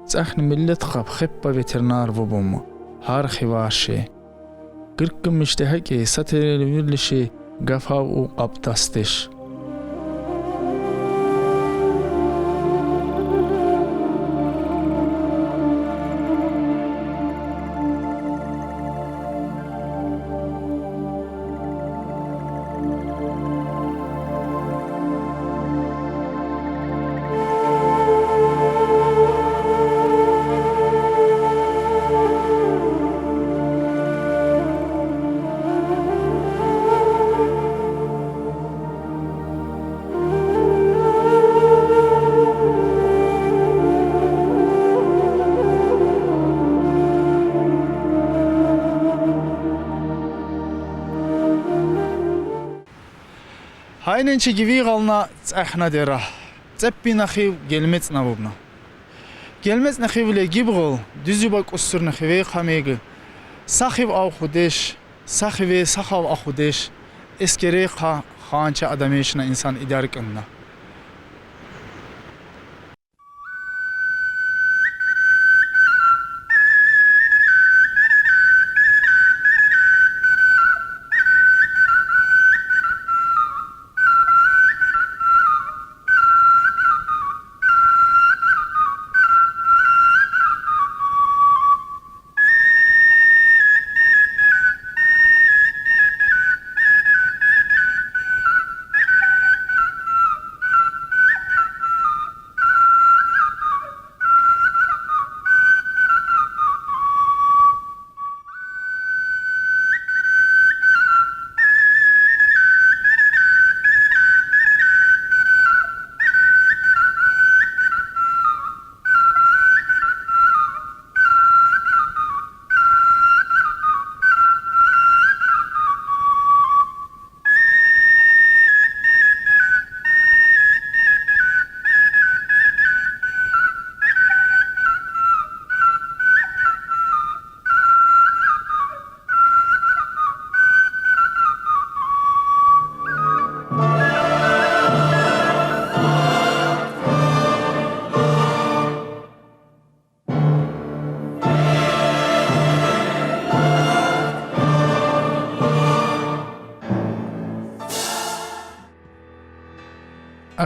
цахни миллет қап хеппа ветеринар вобому. Хар хиваши. Гырккым миштехаки сатерели вирлиши гафав у қаптастиш. Aynençe gibi kalna tsahna dera. Tseppi naxiv gelmets navubna. Gelmets naxiv le gibgol düzü bak ustur naxiv xamegi. Saxiv av xudeş, saxiv saxav av xudeş. Eskere xança adameşna insan idarik anna.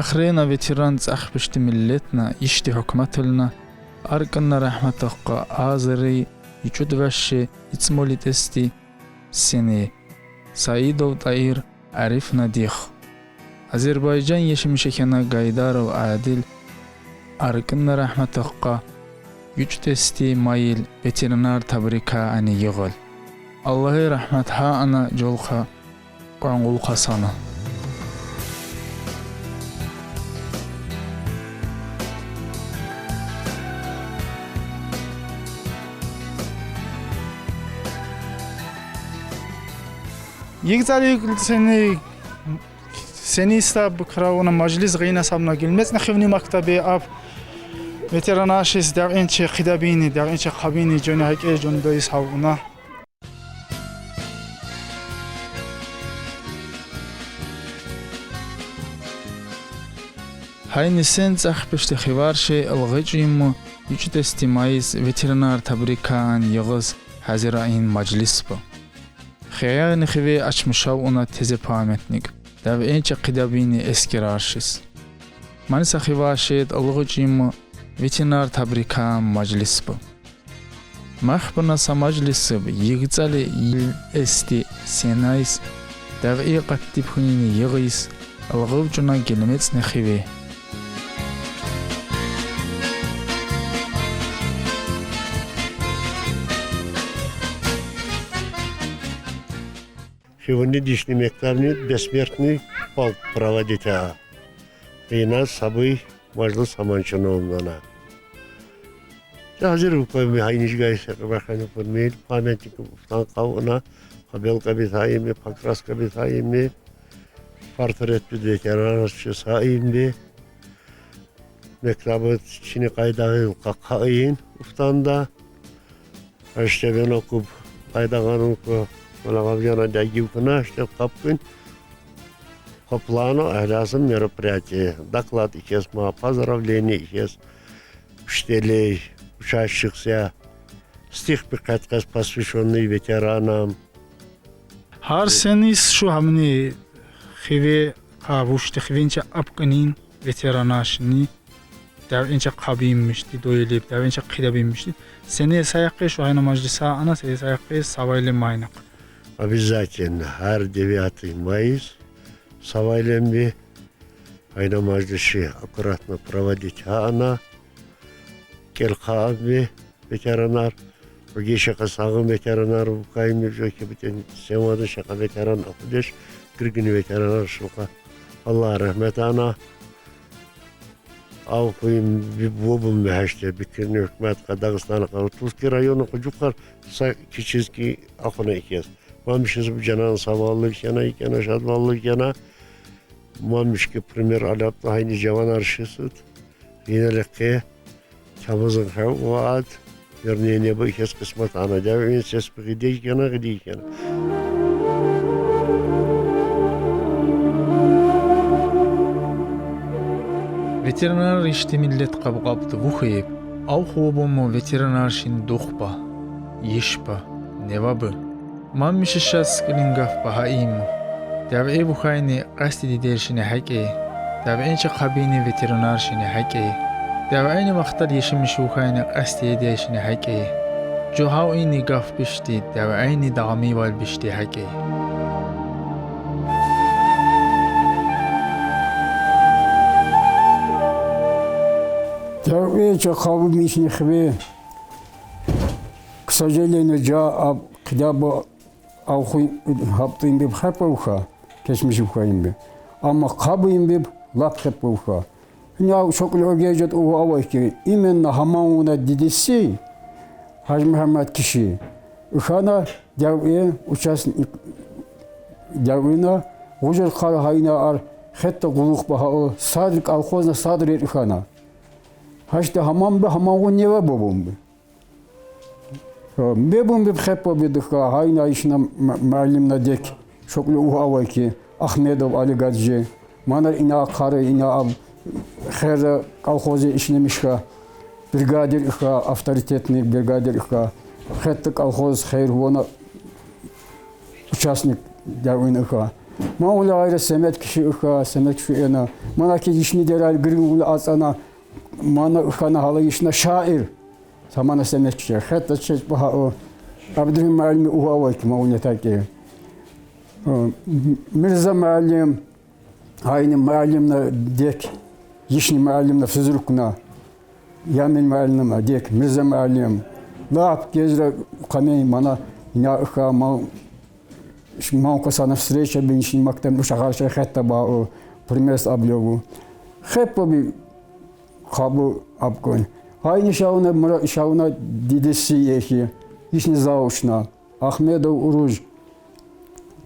Ахрена ветеран цахбишти миллетна ишти хукматулна арканна рахматаққа азыри ичудваши ицмолитести сени Саидов Таир Ариф Надих Азербайджан ешимшекена Гайдаров Адил арканна рахматаққа ичтести майил ветеринар табрика ани йығыл Аллахи рахматха ана жолқа қанғул қасана Yigzali seni istab kravuna majlis gıyna sabna gelmez nakhivni maktabi ab veteranaşis der ençe khidabini der ençe khabini joni hake joni dois havuna Hayni sen zahbishti khivarshi alghijim yujt istimais veterinar tabrikan yigız hazirain majlis bu Xeyar nixvi açmışav ona teze pametnik. Dav ençe qidabini eskirarşis. Mani saxivaşid alğıcim veterinar tabrikan majlis bu. Mahbuna sa majlisi yigzali esti senais dav qatti phunini yigis alğıvcuna gelmets nixvi. Сегодня дишни мектабни бессмертный полк проводить, и нас собой можно саманчановна. Hazır hayniş gayse bakanı kurmel pameti kuftan kavuna kabel kabitayimi pakras kabitayimi portret bir veteranası sayimdi mektabı çini kaydağı kakayın uftanda işte ben okup kaydağını ku Малавьяна Дягивкина, что Капкин по плану разом мероприятия. Доклад исчез, поздравления исчез, учителей, учащихся. Стих пикаткас посвященный ветеранам. Харсенис шу хамни хиве кавушти хивенча апканин ветеранашни давинча қабиммишти дойлиб давинча қидабиммишти сене саяқи шу айна мажлиса ана сене саяқи савайли майнақ. Обязательно. Her 9 Mayıs Савайленби айна мажлиши аккуратно проводить. А она келхаби ветеранар. Бugün şaka sağım veteranlar bu kayımı ki bütün semada şaka veteran akıdış kırgın veteranlar şoka Allah rahmet ana av koyun bir bobum mehaşte bütün hükümet Dağıstan'a kadar Tuzki rayonu kucuklar kiçizki akına ikiyaz. Mamışız bu canan savallık yana ikana şadvallık yana mamış ki primer alapta aynı cavan arşısıt yine lekke çabızın vaat Вернее, небо их космота, она делает все спредельно, гдейкина. Ветеринар ишти миллет қабғабды вухиеб, ау хубому ветеринар шин духба, ешба, невабы. Ман мишишас килингав бахаиму. Давэ бухайни қасти дидер шине хайке, давэнче қабини ветеринар шине хайке. Давайни вақтар ешим шухайна қасти дешини хайке. Жохау ини гаф бишти, давайни дагами вал бишти хайке. Давайча хаву мишни хве. К сожалению, джа когда бы ахуй хаптым биб хапауха, кешмишухаим биб. Ама хабым биб лап хапауха. Я шоколад геджет у авайки. Именно хамауна дидиси, Хаж Мухаммад Киши. Ухана дяве участник дявина ужер хар хайна ар хетта гулух баха садрик алхозна садрит ухана. Хашта хамам бе хамау нева бобум бе. Бебум бе хеппа бедха хайна ишна малим на дек шоколад у авайки Ахмедов Али Гаджи. Манар ина кары ина аб Хэр колхозе ишнемишха бригадир иха авторитетный бригадир иха хэтта колхоз хэр вона участник дявин иха маула айра семет киши иха семет киши ена манаки ишни дерал грин ацана мана ихана хала ишна шаир самана семет киши хэтта чеч баха абдрим малми уавайки маула таки Мирза малим айни малим на дек Ишни малим на физрукна, ямин малим на дек, мирза малим. Лап кезра камень мана инаха мал косана встреча биншни мактем ушахарша хетта ба примес аблеву. Хеппо би хабу абкон. Айни шауна дидеси ехи, ишни заушна. Ахмедов Уруж,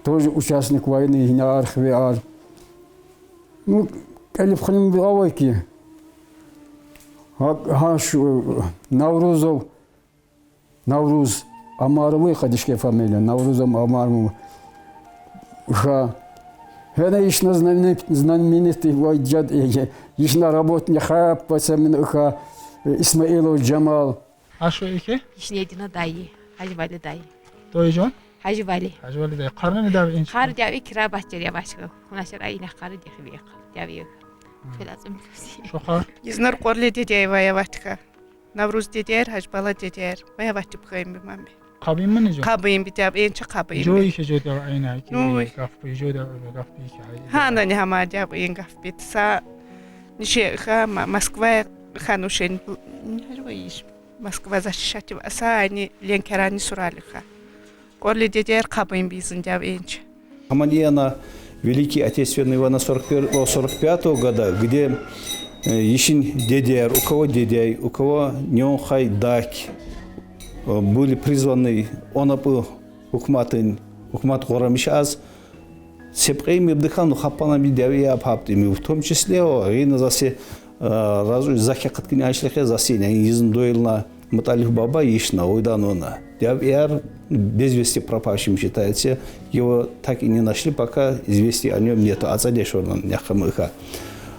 тоже участник войны, ина архвиар. Ну, Elif Khalim bir avaki. Ha şu Navruz Amarımı kadişke familya. Navruz'um Amarımı. Ha. Hena işna знаменитый вайджад. Işna работник хап пасамин ха Исмаилов Джамал. А şu iki? İşine edina dayı. Hacı Vali dayı. Doyucan? Hacı Vali. Hacı Vali dayı. Karnı ne davi inç? Kar diye kira bahçeliye başka. Kunaşar ayına karı diye diye. Lazım. Şoka. Изнар qo'rli dedey vayavatga. Navruz dediler, Hajbala dediler. Vayavatib qo'yim bilmem. Qabin mi neco? Qabıyım bitib, ençe qabıyım. Joy ki joy davi ayna ki. Noy. Gafbi joy davi gafbi ki. Hana ne hama diab en gafbit. Sa nişe ha Moskva hanuşen. Ne iş? Moskva защищать аса они ленкерани суралиха. Qo'rli dediler qabıyım bizin diab ençe. Хаманьяна Великий Отечественной войны 45 года, где Ишин Дедяр, у кого Дедяй, у кого Нёнхай Даки, были призваны онапы Хукмат Горамиш аз Сепрейми Бдыхан, Хапанами Дявия Абхаптими, в том числе Рина засе Захякаткини Айшлехе засеня, изн дойлна Маталих Баба Ишна, Ойданона. Дявияр без вести пропавшим считается. Его так и не нашли, пока известий о нем нету. Ацадешорнан няхамыха.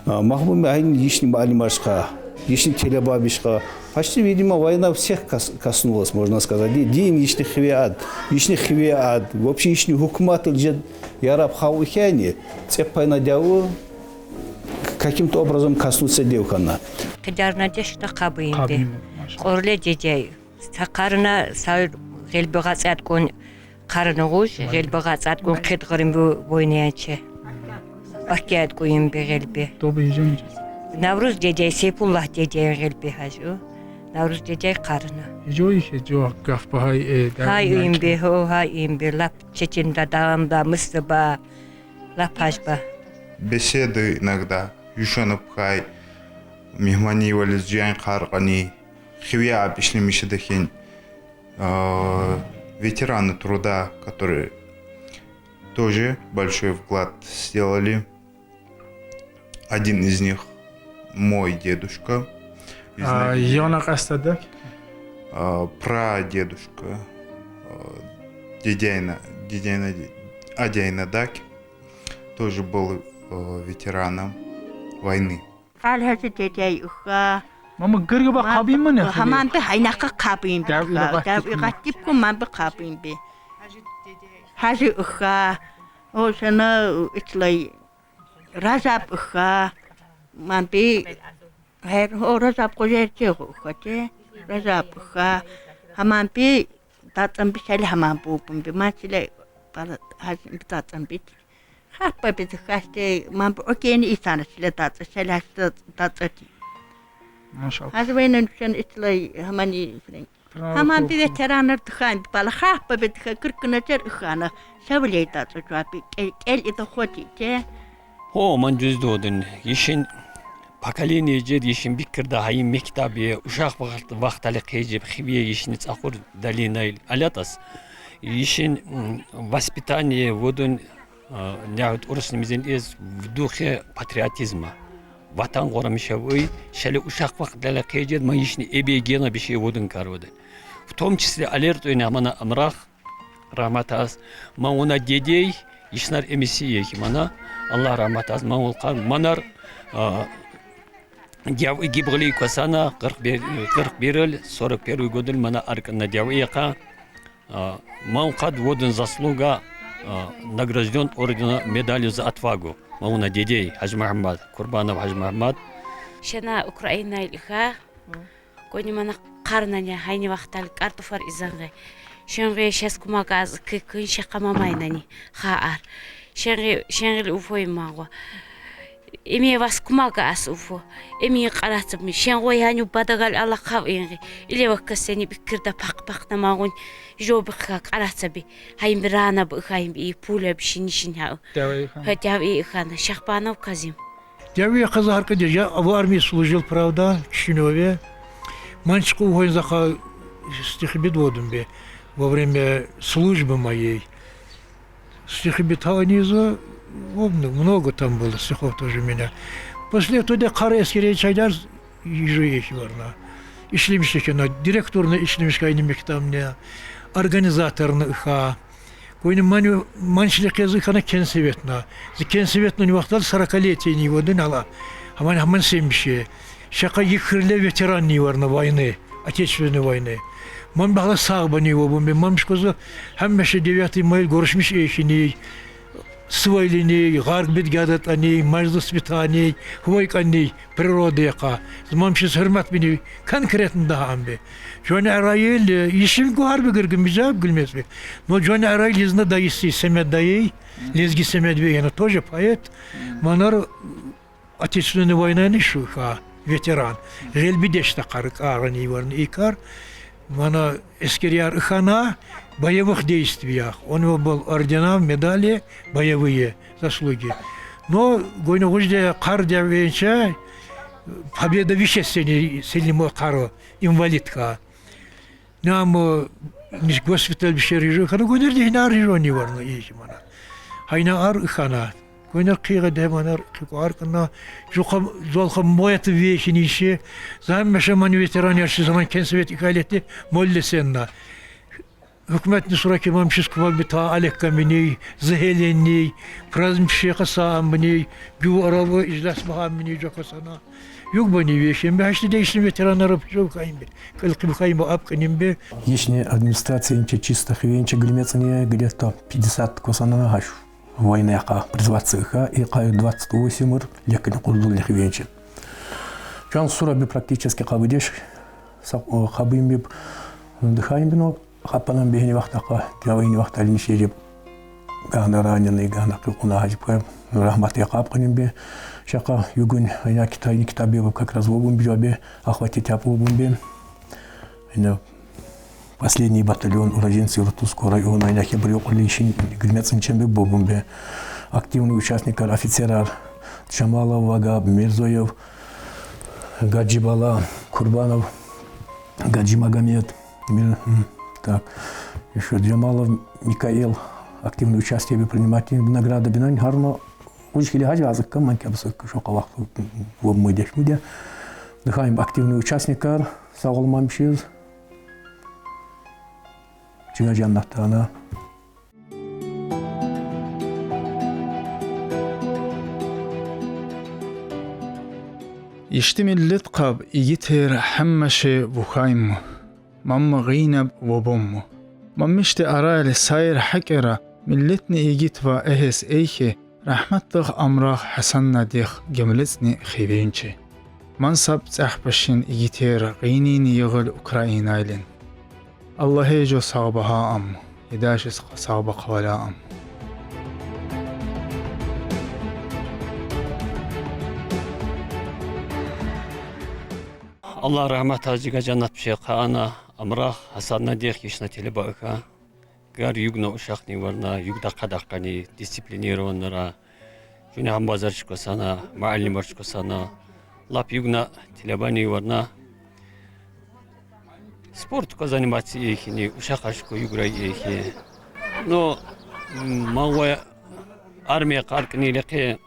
Махмуми айн ишни малимашка, ишни телебабишка, почти, видимо, война всех коснулась, можно сказать. Дин ишни хвиад, вообще ишни хукмат или яраб хаухяне, цепай дяву каким-то образом коснуться девкана. Кадарна дешта кабимби. Орле дедей. Сакарна саур гелбегацат кон карнагуш, гелбегацат кон кедгарим бойняче. Акят коим бегелби. Тобі жен. Навруз дедей Сейфуллах дедей гелби хажу. Навруз дедей карна. Жой ще жо гаф бахай Хай имби хо хай имби лап чечинда дамда мыстаба лапашба. Беседы иногда. Юшанып хай мехмани вализжан каргани хивия обычно мишедахин ветераны труда, которые тоже большой вклад сделали. Один из них мой дедушка. Яна кастадак? Прадедушка Адяйна Дак тоже был ветераном войны. Алхасы дедей уха. Мама гырга ба кабим мане? Хаман бе хайнака кабим. Гатип ман бе кабим бе. Хажи уха. Ошана итлай разап уха. Ман бе хэр разап кожерче уха те. Разап уха. Хаман бе татам бе шали хаман бупум бе мачиле пара хажи татам бе. Хапа бе хасте ман бе окейни исана шиле татам шали татати. Haz wenen sen itlay hamani freng. Haman bi veteraner tkhan bal khah ba bit kirkna ter khana savleyta tsapi el ita khoti ke. Ho man düzdodun işin поколение жер işin bikirda hayim mektabi uşaq vaqtali qejib xibiye işin tsaqur dalinail alatas. İşin воспитание водун нягд урысымызен из в духе патриотизма. Ватан горамишевой, шали ушах вахтала кеджед маишни эбегена бишеводын карводы. В том числе алерт ойнамана амрах, раматаз, мауна дедей, ишнар эмиссия химана, Аллах раматаз, маулкар, манар, дявы гибгли квасана, 41 году мана аркана дявыяка, маукад водын заслуга, награжден ордена медалью за отвагу. Мауна дедей Хаж Мухаммад, Курбанов Хаж Мухаммад. Шена Украина илха. Кони мана карнаня хайни вахтал картофар изангай. Шенге шес кумагаз кын шакамамайнани хаар. Шенге уфой магва. Эми вас кумагаз уфо. Эми каратми шенго яню бадагал Аллах хавинги. Иле ваккасени бикирда пак намагун. Жобха карацаби хаймбрана б хайми пуля бшинишин хау. Хотя хан Шахбанов Казим. Я казах я в армии служил, правда, в Кишиневе. Мальчику в заха стихобедводом во время службы моей. Стихобедханиза много там было стихов тоже у меня. После этого карайский речайдар ежеешь варна. İşlemişken direktörüne işlemiş kayını mektamne, organizatörüne ıha, koyun manşilik yazıkana kensevetna, kensevetna vaktal sarakaleti ni vodun ala, hemen sevmişe, şaka yıkırlı veteran ni varna vayne, Отечественной войны. Мам багла сагба ни вобум, мам шкоза хаммеше 9 май görüşmüş eşini, свайлини, гарбит гадат ани, мажлис битани, хвойк ани, природа яка. Мамшис хөрмәт бини конкретно да амбе. Жоны арайыл ишим гарбы гыргым бижап гылмесбе. Но жоны арайыл изна дайсы Семет дайы, Лезги Семетбе яна тоже поэт. Манар Отечественной войны шуха, ветеран. Желбидешта карык арани варны икар. Мана эскерияр ихана боевых действиях. У него был ордена, медали, боевые заслуги. Но гойногужде кар девенча победа вещественной сильному кару инвалидка. Нам госпиталь бишерижу, хана гойнерде хина арижони варна иши мана. Хайна ар ихана. Гойнер кига деманар кикар кана жолха моят вещи иши. Зам мешаман ветеран ярши zaman kensevet ikaleti mollesенна. hükümetini suraki mamşis kuval bir ta alekkamini, zehelenni, prazm şeyha saamini, güv arabı iclas mahamini jokasana. Yok bani veşen be haşti değişim veteranları yok kayın be. Kılkı kayın bu apkınim be. Если администрация инче чисто хвенче гельмецания где-то 50 косана хашу. Война призываться и 28 лекин кулдул хвенче. Чан сура би практически кабыдеш хабым би дыхаем бино хапанам бехни вахтака кавайни вахталин шежеп гана раненый гана кулкуна хажып рахмат якап кыным би шака югун айна китайни китабы как раз вобум бижабе охватить апобум би. Последний батальон уроженцев Иртутского района, айна хебрёк лишин гельмецин чембек бобум би. Активный участник офицера Чамалов, Вага, Мирзоев, Гаджибала, Курбанов, Гаджи Магомед, так, еще Джамалов, Микаэл, активное участие принимать награды Бинань, Харно, Ужхили Хаджазык, Манкабсык, Шоколах, Вобмыдеш, Мудя, Дыхаем активный участник, Саулмамшиз, Чигаджаннахтана. يشتمي اللتقب يتر حمشي بخايمو ماما غينب وبومو مامشتي أرالي ساير حكرة ملتني يجيتوا إهس إيكي رحمتك أمراخ حسن ديخ جملتني خيبينشي منصب تحبشين يتر غينين يغل أوكراينايلين الله يجو صابها أم يداشس صابق ولا أم Allah rahmet acıga cennet bir şey kaana amrah hasanna diyek işna telebaka gar yugna uşakni varna yugda kadakani disiplinirovanlara juni hambazar çıkosana muallimar çıkosana lap yugna telebani varna sport kazanimasi ekini uşak aşko yugray eki no mangwa armiya qarkni leki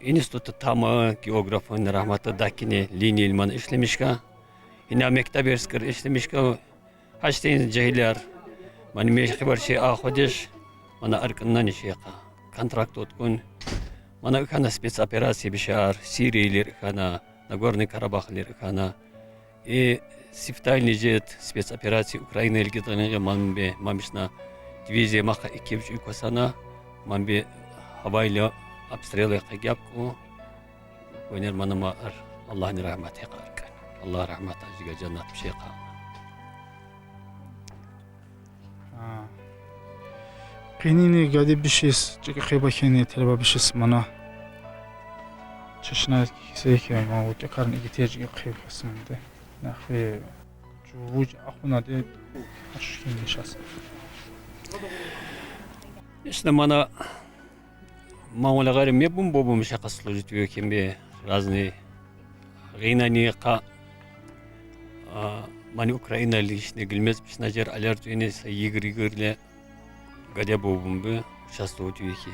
İnstitutu tamı geografın rahmatı dakine linye ilmanı işlemişka. Yine mektep erskir işlemişka. Haçtayın cahiller. Mani meşkibar şey ahodiş. Mana arkından işe kontrakt otkun. Mana ikana spets operasiya bişar. Suriyeler ikana. Nagorny Karabakhler ikana. Siftayni jet spets operasiya Ukrayna ilgitaniga manbe mamishna diviziya maqa 2-3 ukosana. Manbe havayla обстрелы кагапку өнер манама Аллахның рахматы каркан. Аллах рахмат ажига жаннат бишека. Пенини гади бишис чиги хибакени телба бишис мана. Чешнат кисеки ма вот карни гитежги хибасманде. Нахи жууж ахунаде ашкин нишас. İşte mana маула гари мебум бобум шақа служит векембе разные гейнани ка мани Украина лишне гилмес бишнажер алерт венес игрле гадя бобум бе участвовать веки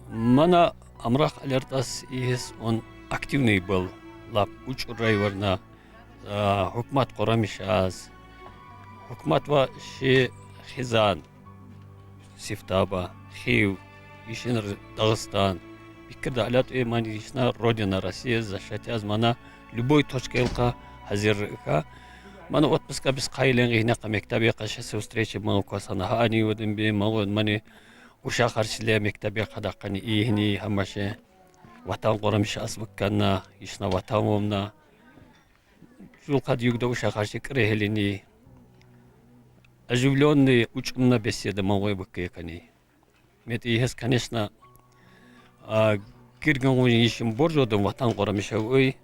мана амрах алертас is он активный был лап уч райварна хукмат корамишаз хукмат ва ши хизан сифтаба хив Ишин Дагестан. Бикрда алят мани ишна родина Россия защищать аз мана любой точка елка hazırka. Mani otpuska biz kayılan mektabi kaşası встречи mani kosana hani odun bi mani uşa karşıya mektabi kadakani ihni hamaşe vatan qoramış asbıkkanna işna vatanımna jul kad yugda uşa karşı krehelini оживленный учебная беседа мой быккани. Мет ихес, конечно, кирган он ищем боржодом ватан qoramış ой,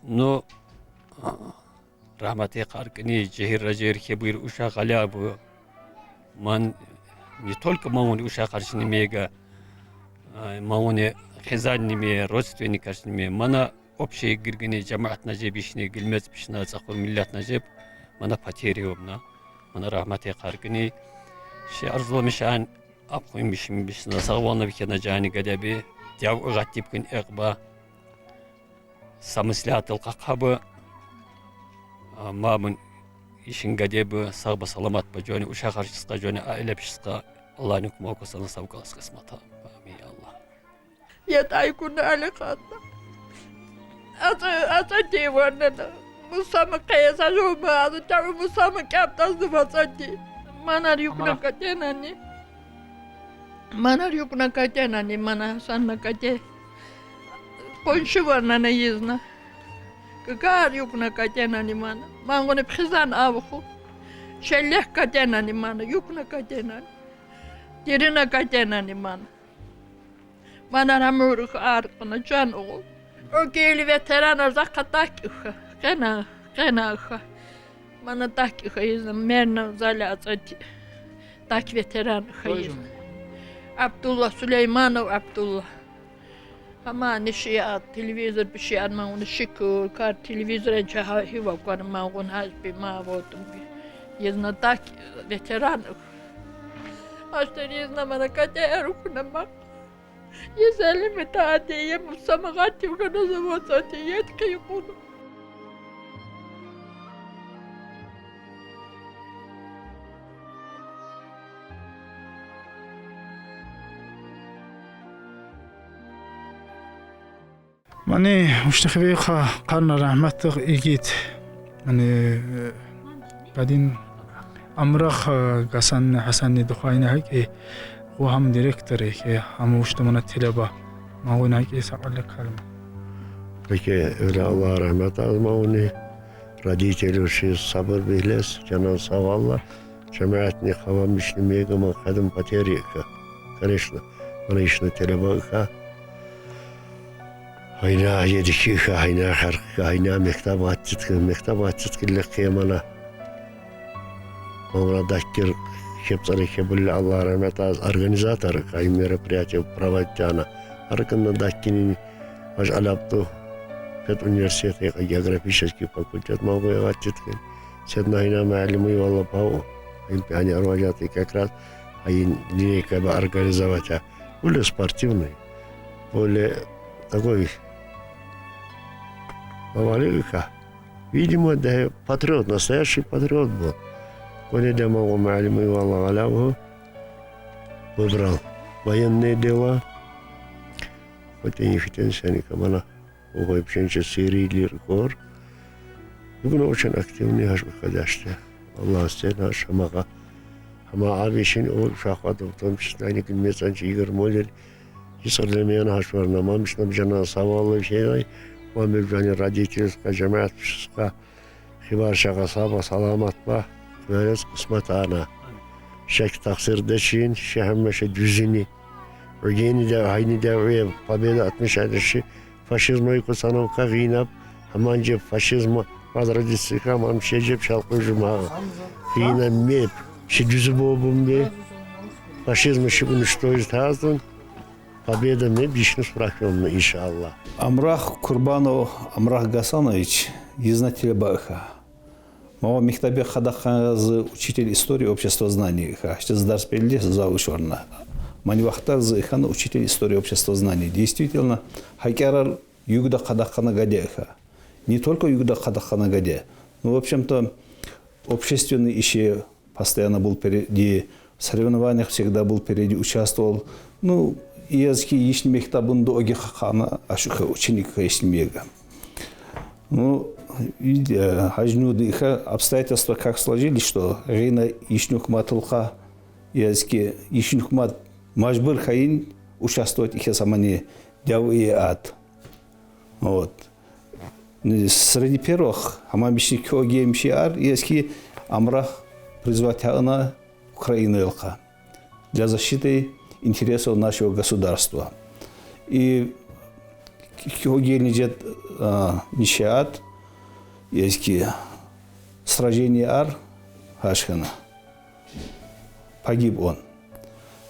но rahmati qarkini jehir rajir kebir uşa qalabı man не только мамони uşa karşını mega мамони хизанними родственник karşını mana общий гиргини жамаат нажеб ишне гилмез бишна цаху миллат нажеб mana потери обна mana rahmati qarkini şey arzulamışan apkoymuşum bişna sağvanla bir kena cani gadabi diav gatip gün eqba samıslatul qaqabı mamın işin gadebe sağba salamat ba joni uşak arşısqa joni ailepşisqa Allah'ın hükmü okusana savkalas kısmata. Amin Allah. Yatay kuna alakanda. Asa divanına. Musama kayasa joma adı tabi musama kaptazdı basati. Manar yukuna katenani. Manar yukuna katenani mana sanna kate. Konşu var nana yizna. Kakar yukuna katenani mana. Mangone prizan avhu. Şelleh katenani mana yukuna katenani. Dirina katenani mana. Mana ramuruk arkana can oğul. O geli veteran arza katak uha. Kena uha. Mana tak uha yizna merna zali azati. Tak veteran uha yizna. Abdullah Süleymanov Abdullah. Ama nişiya televizor bir şey anma onu şıkı kar televizora çaha hiva kanı ma on hasbi ma votum bir yezna tak veteran. Açtı yezna mana kader okuna ma. Yezelli mi taadiye musama gati ukana zaman satiyet ki konu. Mani müştekhvi qarna rahmetlik igit. Mani badin amrakh gasan Hasan Dukhayni haki و هم دیرکتری که هموشت من تلبا ما اون هایی سوال کلم. Peki öyle Allah rahmet almauni. Radiyeteli sabır bihles. Canan savallah. Cemaatni havam işlemeye gama kadım pateriyeka. Конечно. Bana işine telebaka. Hayna yedikika, hayna harkika, hayna mektaba atçıtkı kıyamana. Ona dakir Хепцарихе были Аллах рахмет организаторы, кай мероприятия проводяна. Арканна даккини аж алапту пет университет географический факультет могу я отчитать. Седнайна маалимы валла пау. Они организаторы как раз они линейка бы организовать, а более спортивный, более такой мавалика. Видимо, да патриот, настоящий патриот был. Коли моего маалима Ивана Аляву выбрал военные дела, хоть и не хотел сяника мана, увой пшенче Сирии лиркор, бүгін очень активный аж выходящий. Аллах стена шамаға, ама абишин ол шахвату, в том числе они кельмецанчи Игорь Молер, Исарлемиян аж варнамам, шнам жана савалы шейной, маме жани родительска, жамаатшиска, хиваршаға саба саламат ба, Мәрес кısmatana. Şek taksirde Çin, şehemmeşe düzini. Örgeni de aynı devreye победа отмечающий фашизмой кусановка гинап, аманже фашизма разрадицика мамшеджеп шалкы жумага. Гина меп, ши düzü бобумбе. Фашизм ши уничтожить hazın. Победа не бишнус прахемна, иншаллах. Амрах Курбанов, Амрах Гасанович, изнатель Баха. Мава мектабе хадахазы учитель истории общества знаний. Сейчас дарс перейди за учерна. Манивахтазы хана учитель истории общества знаний. Действительно, хайкарар югда хадахана гадеха. Не только югда хадахана гаде, но в общем-то общественный еще постоянно был впереди, в соревнованиях всегда был впереди, участвовал. Ну, языки ишни мектабын до огихана ашуха ученика ишни мега. Ну, обстоятельства как сложились, что Рейна Ишнюхматулха языки Ишнюхмат Мажбыр Хаин участвовать их самани дяв и ад. Вот. Среди первых Амамишни Кёгемшиар языки Амрах призвать на Украину для защиты интересов нашего государства. И Кёгемнидет Нишиат языки сражение Ар Хашхана. Погиб он.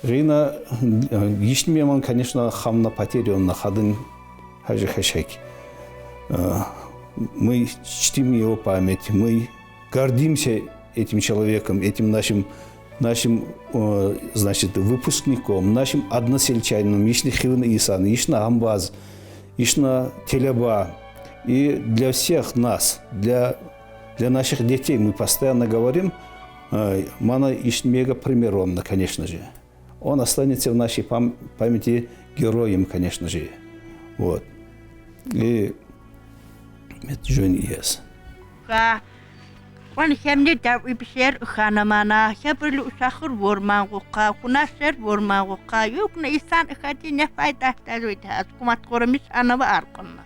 Рейна Ишнемеман, конечно, хамна потеря, он на хадын Хаджи Хашаки. Мы чтим его память, мы гордимся этим человеком, этим нашим значит, выпускником, нашим односельчанином, Ишни Хивна Исан, Ишна Амбаз, Ишна Телеба. И для всех нас, для для наших детей мы постоянно говорим, Мана Ишмега пример он, конечно же. Он останется в нашей памяти героем, конечно же. Вот. И это Джон Иес. Он хемни дав ибшер ханамана хебрил шахр вормагука кунашер вормагука юкна исан хати нефайда талуйта кумат корамис анава арканна.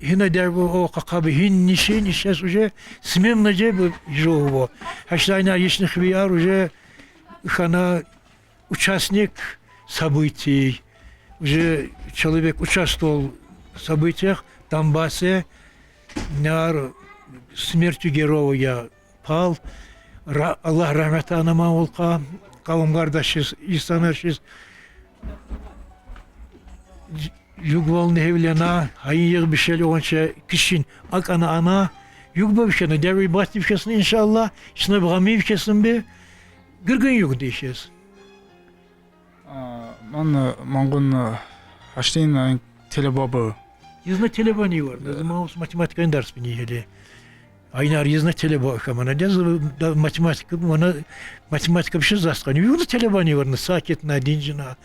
هنا دعوا قابهين نشين الشاس وجا سميم نجيب جوه هشتاينا يشنخ بيار وجا خنا участник событий, уже человек участвовал в событиях в Донбассе, на смертью героя пал, Аллах рахмет анама олқа, қауым қардашыз, истанаршыз, Югвалны хевлена, хаййեղ бішел оғанша кішін ак ана, югба бішені, дәві басты бішесін, иншалла, шына бұғами бішесін бе, гіргін юг дейшез. Мен маңғын аштейн телебабы. Езна телеба не var. Маус математиканың дарс бini heli. Aynar езна телеба хамана. Дез математика математика біші засқан. Югда телеба не var. Сакет на динжина.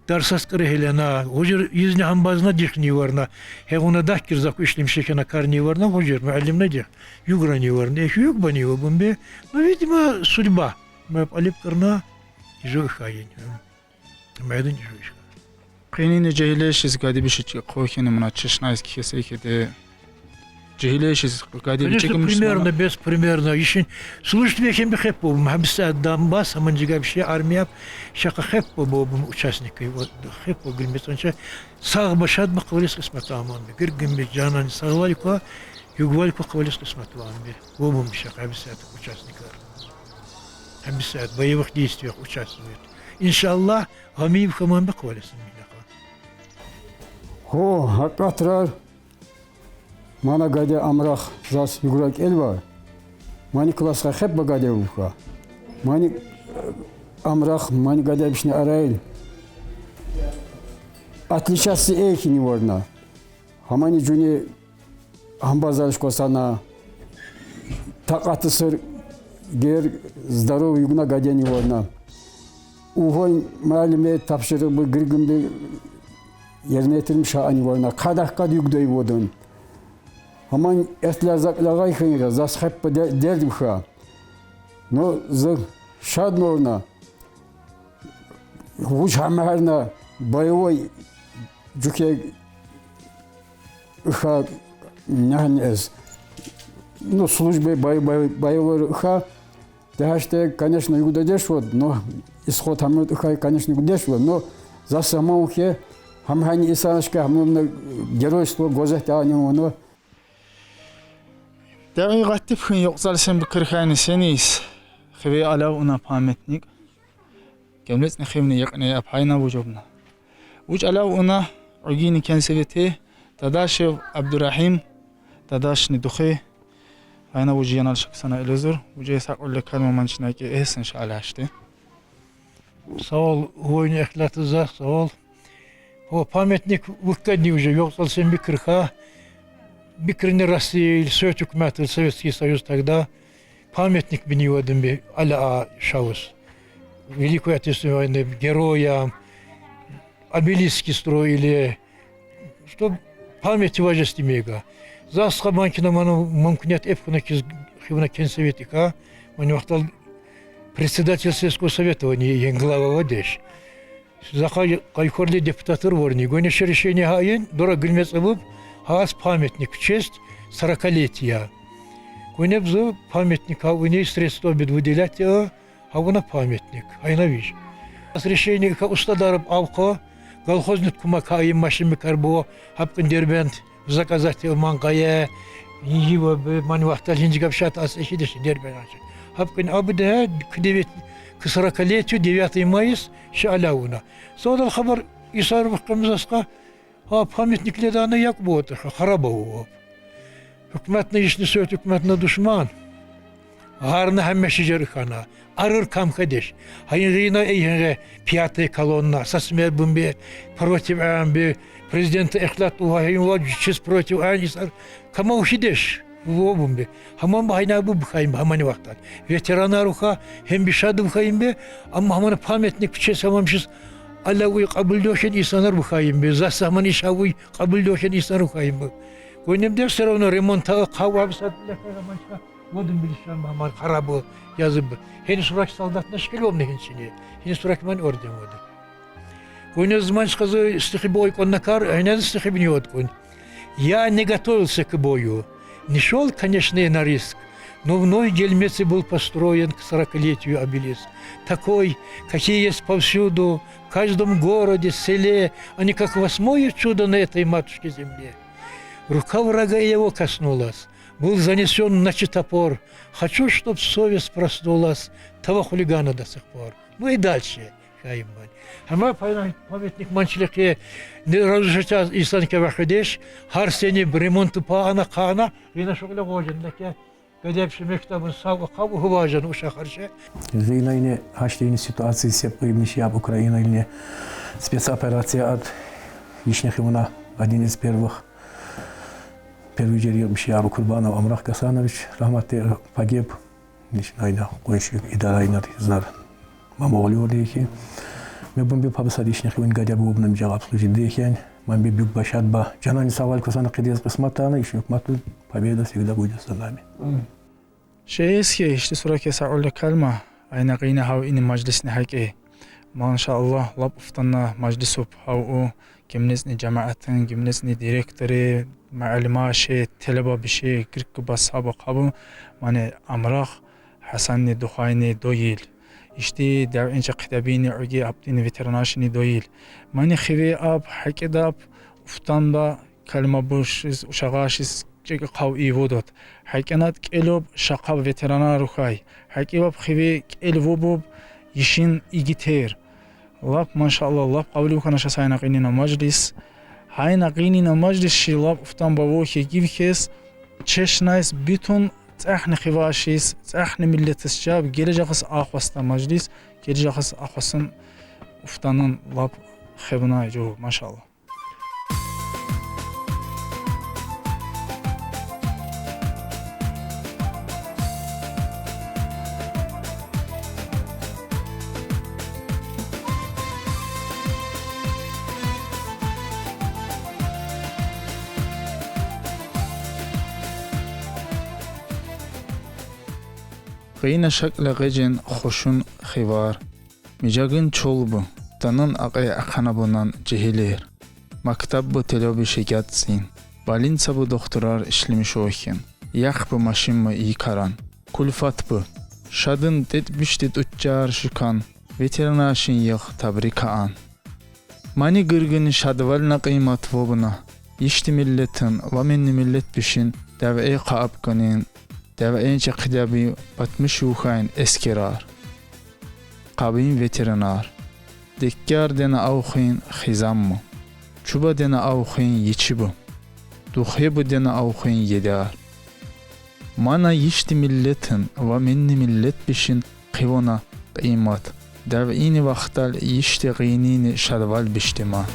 Дарсаскары хелена. Хожер езне хамбазна дих не var. Хегуна дах кирзак ишлим шекена кар не var. Хожер муаллим на дих. Югра не var. Эх югба не var. Бомбе. Ну, видимо, судьба. Мы алип карна. Жой хаyin. معدن جوش. قینین جهیلش از قادی بشه قویکنه من چشنایز کیسه که ده جهیلش از قادی بشه که примерно без примерно еще слушать вехем бы хэппо мхабса Донбасс аманжига бше армия шака хэппо бо участники вот хэппо гилметонча саг башад мақвалис қисмат аман гиргим бе жанан сагвалко югвалко қвалис қисмат аман бе бо шака бса участников хабса боевых действиях участвуют. İnşallah hamim kaman bakvalasın bilaka. Ho hakatrar mana gade amrah zas yugurak elva. Mani klasga hep bagade uka. Mani amrah mani gade bişne arayl. Отличаться эки не можно. Хамани джуни хамбазалшко сана такатысыр гер здоровый югна гаде не можно. Uhoy malime tapşırı bu gırgındı yerine getirmiş ani varna kadak kad yugday vodun. Aman etler zaklagay khayra zas hep derdim kha. No z şad norna. Huç hamarna boyoy juke kha нахнес. Ну службе боевой кха. Да что, конечно, югда дешево, но исход хамут хай, конечно, дешево, но за самого хе хамхани исанашка хамна геройство гозахта анимоно. Дәғи ғаттып хын yoqsal sen бікірхайны сенейс. Хиве алау уна паметник. Гемлецне хивне яқне апайна вujobna. Уч алау уна угини кенсевете Дадашев Абдурахим Дадашни духе Ayna bu cihan alışık sana elazır. Bu cihsak öyle kalma mançına ki ehsin şalaştı. Sağ ol, oyun ehlatı za, sağ ol. O pametnik vıkkadni уже, yoksal sen bir kırka. Bir kırını Россия, Совет Hükümeti, Советский Союз тогда. Памятник бini vadın bir ala şahıs. Великую Отечественную войны, героям, обелиски строили. Что память важности мега. Засха банкина ману мамкунят эпкуна хивна кенсоветика, мани вахтал председатель сельского советования, глава Вадеш. Заха кайхорли депутатыр ворни, гонеше решение хаен, дора гильмец абуб, хаас памятник в честь 40-летия. Гонебзу памятник, а у ней средства бед выделять, а уна памятник, айнавиш. С решение устадараб авко, колхозник кумак хаен машин карбо, хапкин дербент, заказать мангая, его манвахтал хинжигав шат ас эхидеш дербеначи. Хапкин абда кдевит к 40-летию 9 мая шалауна. Содал хабар исаров камзаска, а памятник ледана як вот харабау. Hükümetne işini söyledi, hükümetne düşman. Harna hemme şicerikana, arır kam kadeş. Hayın rina eyhenge piyate kolonna, sasmer bumbi, против ambi, президента эхлат уайын ва чиз против анисар. Кама ушидеш, Bu bumbe. Hamam hayna bu bıkayım hamani vaktan. Veteranlar uka hem bir şadı bıkayım be. Ama hamana pametnik bir şey samamışız. Allah'u kabul döşen insanlar bıkayım be. Zas zaman işavu kabul döşen insanlar bıkayım be. Koynem derser onu remonta kavga satılır zamança. Vodun bilişan hamar harabı yazıp. Henüz surak saldat neşkil olma hensini. Henüz surak man orada oldu. Koynem zaman kazı istihi boy konnakar. Aynen istihi biniyordu koynem. Я не готовился к бою. Не шел, конечно, и на риск, но вновь в Гельмеце был построен к 40-летию обелиск. Такой, какие есть повсюду, в каждом городе, селе, а не как 8-е чудо на этой матушке земле. Рука врага его коснулась, был занесен на топор. Хочу, чтоб совесть проснулась того хулигана до сих пор. Ну и дальше. Ama pamятник mançılıkı ne razışacağız insan ki vakıdeş her sene remontu paana kana yine şöyle koyacağındaki kadepşi mektabın sağ kabu hıvacan uşak harşı. Война не haşlayın ситуации все поимнищи об Украине или спецоперация от лишних имена один из первый жеребный Абу Курбанов Амрах Гасанович rahmetli погиб. Ничнайна койшик идарайнар знар мамоглиолики. Мы бомби пабсадишних вин гадя бубным жагап служит дехен. Мамби бюк башадба. Жанани савал косана кидез косматана еще мату победа всегда будет за нами. Şeyeski işte suraki sa'ul kalma ayna qina haw in majlis nihaki. Maşallah lab uftanna majlisup haw kimnesni cemaatin kimnesni direktori معلماشه طلبه بشه گرک با سابق هبو من امراخ حسن دخاینی دویل اشتی در اینجا قطبینی عگی ابتین ویترناشنی دویل من خوی اب حکداب افتان با کلمه بوشیز اشغاشیز چه قوی وداد حکنات کلوب شقاب ویترنا روخای حکیباب خوی کلو بوب یشین ایگیتر لب ماشاءالله لب قبولو کنش ساینقینی مجلس Hay naqini majlis shilab uftan bavoki givkes cheshnais bütün tsahni khivashis tsahni milletis jab geleceğis ahvasta majlis geleceğis ahvasın uftanın lab khibna jo maşallah. قین شکل غجن خوشون خوار میجاگن چولبو تنن اقی اخنابونان جهیلیر مکتب بو تلوبی شگاتسین بالین سبو دخترار işlemiş oken yak bu maşin mı iyi karan kulfat bu şadın tetbiştit uçcar şikan veterinaşin yığ tabrika an mani gırgın şadvalna kıymat vobuna işti milletin ve minni millet bişin dev'e qaabganin dev'ince qidabi batmış uhayn eskirar qabin veterinar dekkar dena avxin xizammu çuba dena avxin yiçibu duhibu dena avxin yedar mana yişti milletin ve minni millet bişin qivona qiymat dev'ini vaqtal yişti qinini şadval biştima